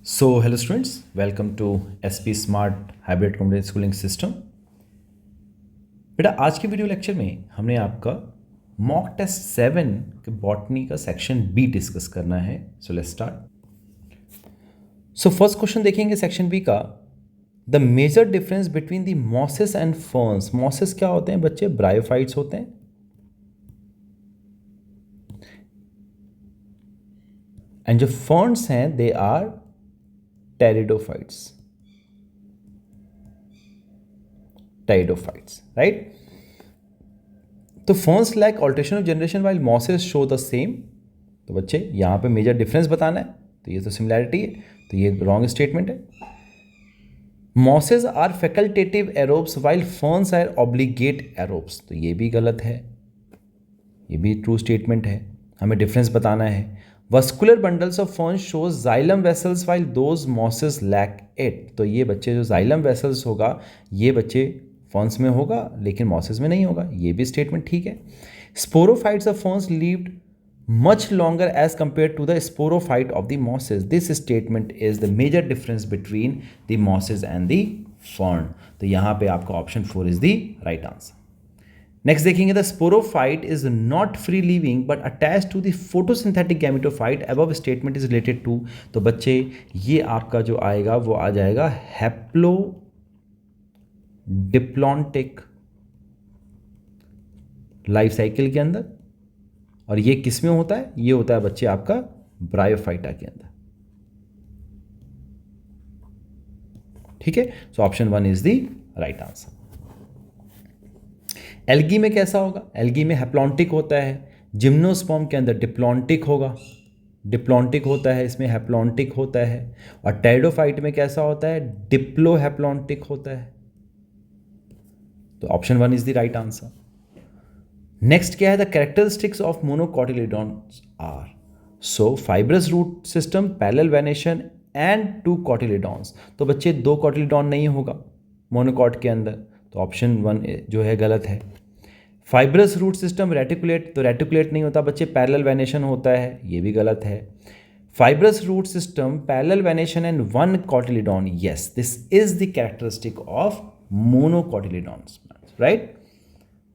So, hello students, welcome to SP Smart Hybrid Community Schooling System। बेटा आज के video lecture में हमने आपका मॉक टेस्ट 7 के बॉटनी का सेक्शन बी डिस्कस करना है। So let's start. So first question देखेंगे सेक्शन बी का, the major difference between the mosses and ferns. Mosses क्या होते हैं बच्चे? ब्रायोफाइट्स होते हैं, एंड जो फर्न्स हैं दे आर टेरिडोफाइट्स। राइट। तो ferns lack alternation of generation while mosses show the same. तो बच्चे यहां पे मेजर डिफरेंस बताना है, तो ये तो सिमिलैरिटी है, तो ये रॉन्ग स्टेटमेंट है। Mosses are facultative aerobes while ferns are obligate aerobes, तो ये भी गलत है, ये भी ट्रू स्टेटमेंट है। हमें डिफरेंस बताना है। Vascular bundles of ferns shows xylem vessels while those mosses lack it, तो ये बच्चे जो जाइलम वेसल्स होगा ये बच्चे फर्न्स में होगा लेकिन मॉसेस में नहीं होगा, ये भी स्टेटमेंट ठीक है। Sporophytes of ferns lived much longer as compared to the sporophyte of the mosses. This statement is the major difference between the mosses and the fern. तो यहाँ पे आपका option 4 is the right answer. Next देखेंगे, the sporophyte is not free living but attach to the photosynthetic gametophyte above statement is related to. तो बच्चे ये आपका जो आएगा वो आ जाएगा हैप्लो डिप्लॉन्टिक लाइफ साइकिल के अंदर, और ये किस में होता है? ये होता है बच्चे आपका ब्रायोफाइटा के अंदर। ठीक है, so option 1 is the right answer. Algae में कैसा होगा? एल्गी में हैप्लॉन्टिक होता है, जिम्नोस्पर्म के अंदर डिप्लॉन्टिक होगा, डिप्लॉन्टिक होता है, इसमें हैप्लॉन्टिक होता है। और टेरिडोफाइट में कैसा होता है? डिप्लो हैप्लॉन्टिक होता है। तो option 1 is the right answer. Next क्या है? The characteristics of monocotyledons are so fibrous root system, parallel venation and 2 cotyledons. तो बच्चे 2 कॉटिलिडॉन नहीं होगा मोनोकॉट के अंदर, तो ऑप्शन 1 जो है गलत है। फाइब्रस रूट सिस्टम रेटिकुलेट, तो रेटिकुलेट नहीं होता बच्चे, पैरेलल वेनेशन होता है, ये भी गलत है। Fibrous root system, parallel venation and 1 cotyledon, yes this is the characteristic of monocotyledons, right.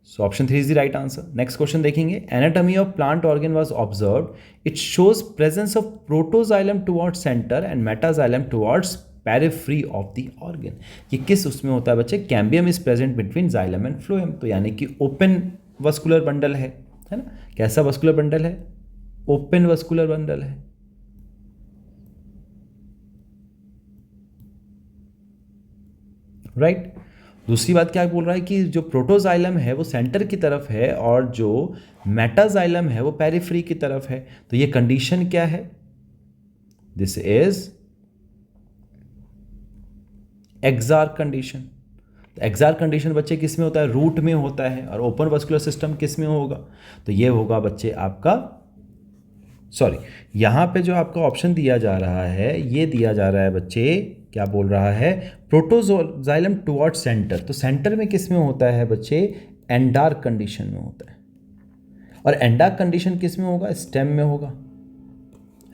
So option 3 is the right answer. Next question देखेंगे, anatomy of plant organ was observed. It shows presence of protoxylem towards center and metaxylem towards periphery of the organ. ये किस उसमें होता है बच्चे? Cambium is present between xylem and phloem, तो यानी कि ओपन वस्कुलर बंडल है ना। कैसा वस्कुलर बंडल है? ओपन वस्कुलर बंडल है। राइट। दूसरी बात क्या बोल रहा है कि जो प्रोटोजाइलम है वो सेंटर की तरफ है और जो मेटाजाइलम है वो पेरिफेरी की तरफ है, तो ये कंडीशन क्या है? दिस इज एक्सार कंडीशन। एक्सार कंडीशन बच्चे किस में होता है? रूट में होता है। और ओपन वस्कुलर सिस्टम किस में होगा? तो ये होगा बच्चे आपका, सॉरी यहां पे जो आपका ऑप्शन दिया जा रहा है ये दिया जा रहा है बच्चे, क्या बोल रहा है? प्रोटोजाइलम टुवर्ड सेंटर, तो सेंटर में किस में होता है बच्चे? एंडार्क कंडीशन में होता है। और एंडार्क कंडीशन किस में होगा? स्टेम में होगा,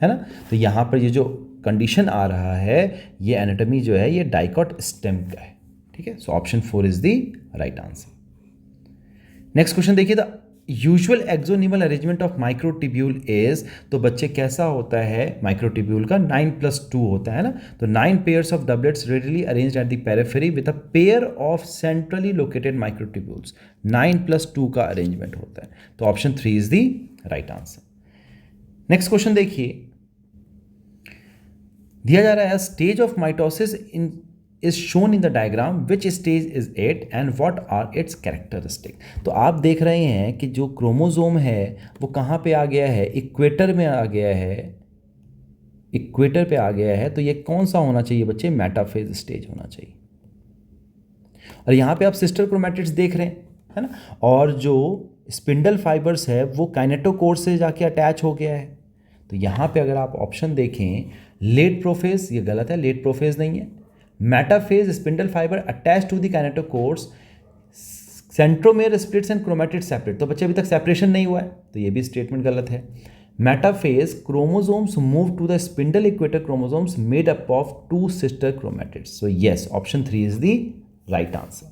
है ना। तो यहां पर ये जो कंडीशन आ रहा है ये एनाटॉमी जो है ये डाइकॉट स्टेम का है। ठीक है, so option 4 is the right answer. Next question देखिए, the usual axonemal arrangement of microtubule is, तो बच्चे कैसा होता है माइक्रोट्यूब्यूल का? 9+2 होता है ना। तो 9 pairs of doublets radially arranged at the periphery with a pair of centrally located microtubules. 9+2 का अरेंजमेंट होता है, तो option 3 is the right answer. Next question देखिए, दिया जा रहा है stage of mitosis in is shown in the diagram, which stage is it and what are its characteristic। तो आप देख रहे हैं कि जो क्रोमोसोम है वो कहाँ पे आ गया है? इक्वेटर में आ गया है, इक्वेटर पे आ गया है। तो ये कौन सा होना चाहिए बच्चे? मेटाफेज स्टेज होना चाहिए। और यहाँ पे आप सिस्टर क्रोमैटिड्स देख रहे हैं, है ना। और जो स्पिंडल फाइबर्स है वो काइनेटोकोर से जाके अटैच हो गया है। तो यहाँ पे अगर आप ऑप्शन देखें, लेट प्रोफेज, ये गलत है, लेट प्रोफेज नहीं है। Metaphase, spindle fibre attach to the kinetochores, centromere splits and chromatid separate, तो बच्चे अभी तक सेपरेशन नहीं हुआ है, तो ये भी स्टेटमेंट गलत है। Metaphase chromosomes move to the spindle equator chromosomes made up of 2 sister chromatids. So yes, option 3 is the right answer.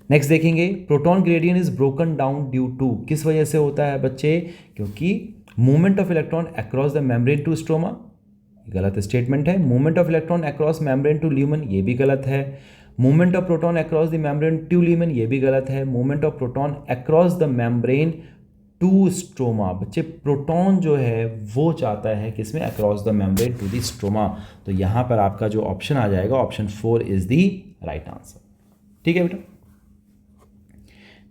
Next देखेंगे, proton gradient is broken down due to, किस वजह से होता है बच्चे? क्योंकि movement of electron across the membrane to stroma, गलत statement है। Movement of electron across membrane to lumen, ये भी गलत है। Movement of proton across the membrane to lumen, ये भी गलत है। Movement of proton across the membrane to stroma, बच्चे प्रोटॉन जो है वो चाहता है किसमें? Across the membrane to the stroma. तो यहाँ पर आपका जो ऑप्शन आ जाएगा, option 4 is the right answer. ठीक है बेटा।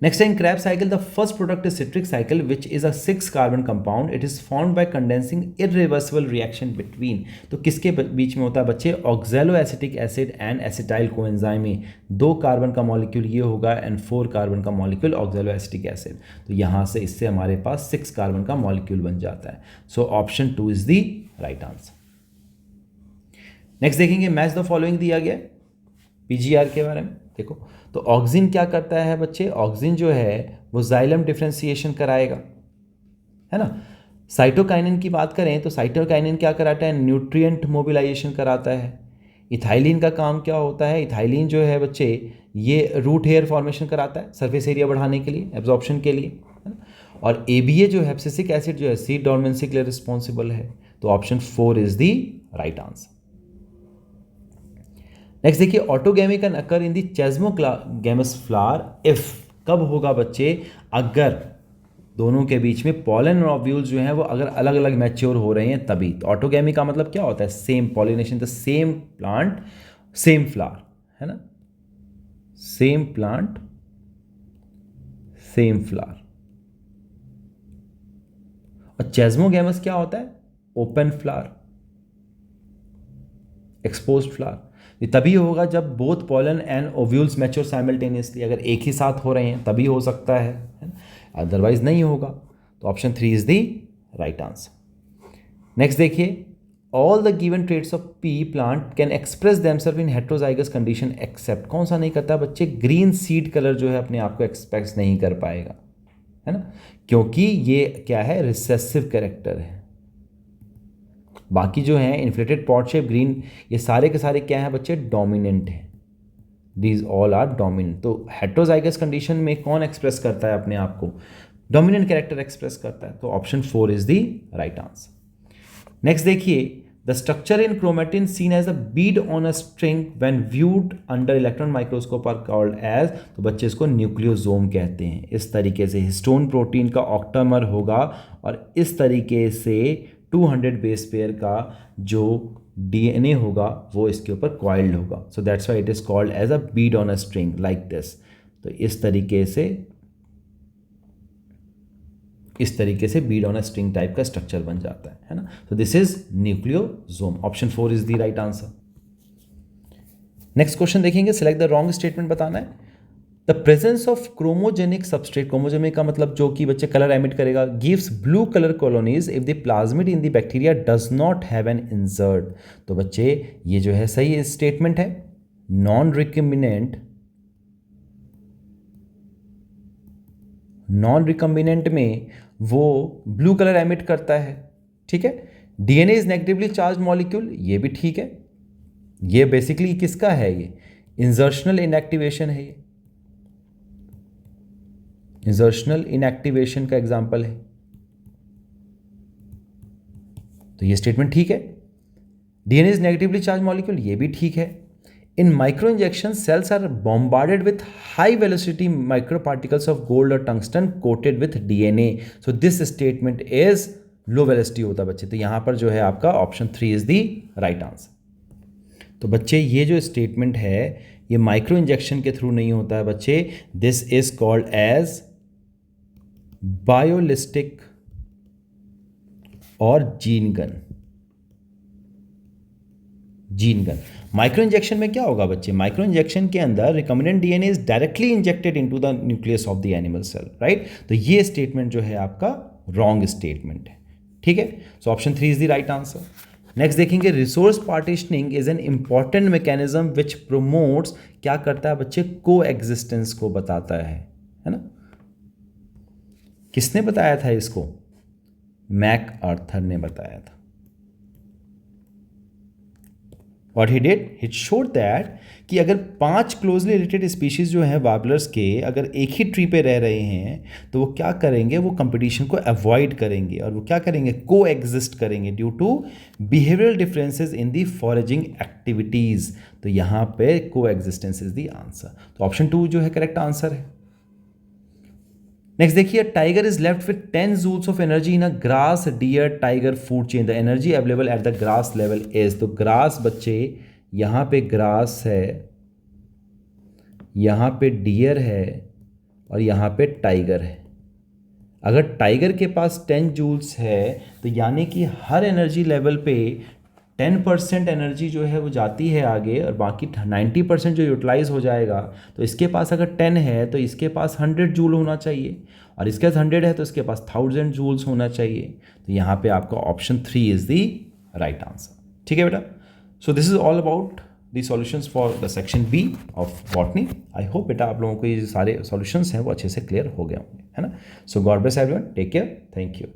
Next, in Krebs cycle, the first product is citric cycle, which is a 6-carbon compound. It is formed by condensing irreversible reaction between. तो किसके बीच में होता है बच्चे? Oxaloacetic acid and acetyl coenzyme में 2 कार्बन का मॉलिक्यूल ये होगा एंड 4 कार्बन का मॉलिक्यूल ऑक्जेलोएसिटिक एसिड। तो यहाँ से इससे हमारे पास 6 कार्बन का मॉलिक्यूल बन जाता है। So option 2 is the right answer. Next देखेंगे, मैच द फॉलोइंग दिया गया पीजीआर के बारे में। देखो, तो ऑक्सिन क्या करता है बच्चे? ऑक्सिन जो है वो जाइलम डिफ्रेंसिएशन कराएगा, है ना। साइटोकाइनिन की बात करें तो साइटोकाइनिन क्या कराता है? न्यूट्रिएंट मोबिलाइजेशन कराता है। इथाइलिन का काम क्या होता है? इथाइलिन जो है बच्चे ये रूट हेयर फॉर्मेशन कराता है, सरफेस एरिया बढ़ाने के लिए, एब्जॉर्प्शन के लिए, है ना। और एबीए जो है एब्सिसिक एसिड जो है सीड डोर्मेंसी के लिए रिस्पॉन्सिबल है। तो option 4 is the right answer. Next देखिए, autogamy can occur in the chasmogamous flower if, कब होगा बच्चे? अगर दोनों के बीच में पॉलन और ओव्यूल्स जो हैं वो अगर अलग अलग मैच्योर हो रहे हैं तभी। तो ऑटोगैमी का मतलब क्या होता है? Same pollination, the same plant same flower, है ना। Same plant same flower. और चेस्मोगैमस क्या होता है? Open flower, exposed flower. ये तभी होगा जब both pollen and ovules mature simultaneously, अगर एक ही साथ हो रहे हैं तभी हो सकता है, अदरवाइज नहीं होगा। तो option 3 is the right answer. Next देखिए, all the given traits of pea plant can express themselves in heterozygous condition except, कौन सा नहीं करता बच्चे? ग्रीन सीड कलर जो है अपने आप को एक्सप्रेस नहीं कर पाएगा, है ना, क्योंकि ये क्या है? रिसेसिव कैरेक्टर है। बाकी जो हैं इन्फ्लेटेड पॉट शेप, ग्रीन, ये सारे के सारे क्या हैं बच्चे? डोमिनेंट हैं। These all are dominant. तो हेट्रोजाइगस कंडीशन में कौन एक्सप्रेस करता है अपने आप को? डोमिनेंट कैरेक्टर एक्सप्रेस करता है। तो option 4 is the right answer. Next देखिए, the structure in chromatin seen as a bead on a string when viewed under electron microscope are called as, तो बच्चे इसको न्यूक्लियोसोम कहते हैं। इस तरीके से हिस्टोन प्रोटीन का ऑक्टामर होगा और इस तरीके से 200 बेस पेयर का जो डीएनए होगा वो इसके ऊपर कॉइल्ड होगा। So that's why it is called as a bead on a string like this. तो इस तरीके से bead on a string type का स्ट्रक्चर बन जाता है ना। तो this is nucleosome. Option 4 is the right answer. Next question देखेंगे, सिलेक्ट द रॉन्ग स्टेटमेंट बताना है। The presence of chromogenic substrate, chromogenic का मतलब जो कि बच्चे कलर एमिट करेगा, gives blue colour colonies if the plasmid in the bacteria does not have an insert. तो बच्चे ये जो है सही स्टेटमेंट है। नॉन रिकम्बिनेंट में वो ब्लू कलर एमिट करता है, ठीक है। DNA is negatively charge molecule, ये भी ठीक है। ये बेसिकली किसका है? ये इंसर्शनल इनएक्टिवेशन है। ये इंसर्शनल इनएक्टिवेशन का एग्जाम्पल है। तो ये स्टेटमेंट ठीक है। DNA is negatively charge molecule, ये भी ठीक है। In micro injection cells are bombarded with high velocity micro particles of gold और tungsten coated with DNA. So this statement is low velocity होता है बच्चे। तो यहां पर जो है आपका option 3 is the right answer. तो बच्चे ये जो स्टेटमेंट है ये माइक्रो इंजेक्शन के थ्रू नहीं होता है बच्चे। This is called as biolistic और जीन गन। माइक्रो इंजेक्शन में क्या होगा बच्चे? माइक्रो इंजेक्शन के अंदर recombinant DNA is directly injected into the nucleus of the animal cell, right. तो ये स्टेटमेंट जो है आपका रॉन्ग स्टेटमेंट है, ठीक है। So option 3 is the right answer. Next देखेंगे, resource partitioning is an important mechanism which promotes, क्या करता है बच्चे? को एग्जिस्टेंस को बताता है ना। किसने बताया था इसको? मैक आर्थर ने बताया था। What he did, he showed that कि अगर 5 क्लोजली रिलेटेड स्पीशीज़ जो हैं वार्बलर्स के अगर एक ही ट्री पे रह रहे हैं तो वो क्या करेंगे, वो कंपटीशन को अवॉइड करेंगे और वो क्या करेंगे, को एग्जिस्ट करेंगे due to behavioural differences in the foraging activities. तो यहाँ पे coexistence is the answer. तो ऑप्शन 2 जो है करेक्ट आंसर है। नेक्स्ट देखिए, tiger is left with 10 joules of energy in a grass deer tiger food chain, the energy available at the grass level is. तो grass बच्चे, यहाँ पे grass है, यहाँ पे डियर है और यहाँ पे टाइगर है। अगर टाइगर के पास 10 जूल्स है तो यानी कि हर एनर्जी लेवल पे 10% एनर्जी जो है वो जाती है आगे और बाकी 90% जो यूटिलाइज हो जाएगा। तो इसके पास अगर 10 है तो इसके पास 100 जूल होना चाहिए और इसके पास 100 है तो इसके पास 1000 जूल्स होना चाहिए। तो यहाँ पे आपका option 3 is the right answer. ठीक है बेटा। So this is all about the solutions for the section B of botany. I hope बेटा आप लोगों को ये सारे सॉल्यूशंस हैं वो अच्छे से क्लियर हो गए होंगे, है ना। So God bless everyone, take care, thank you.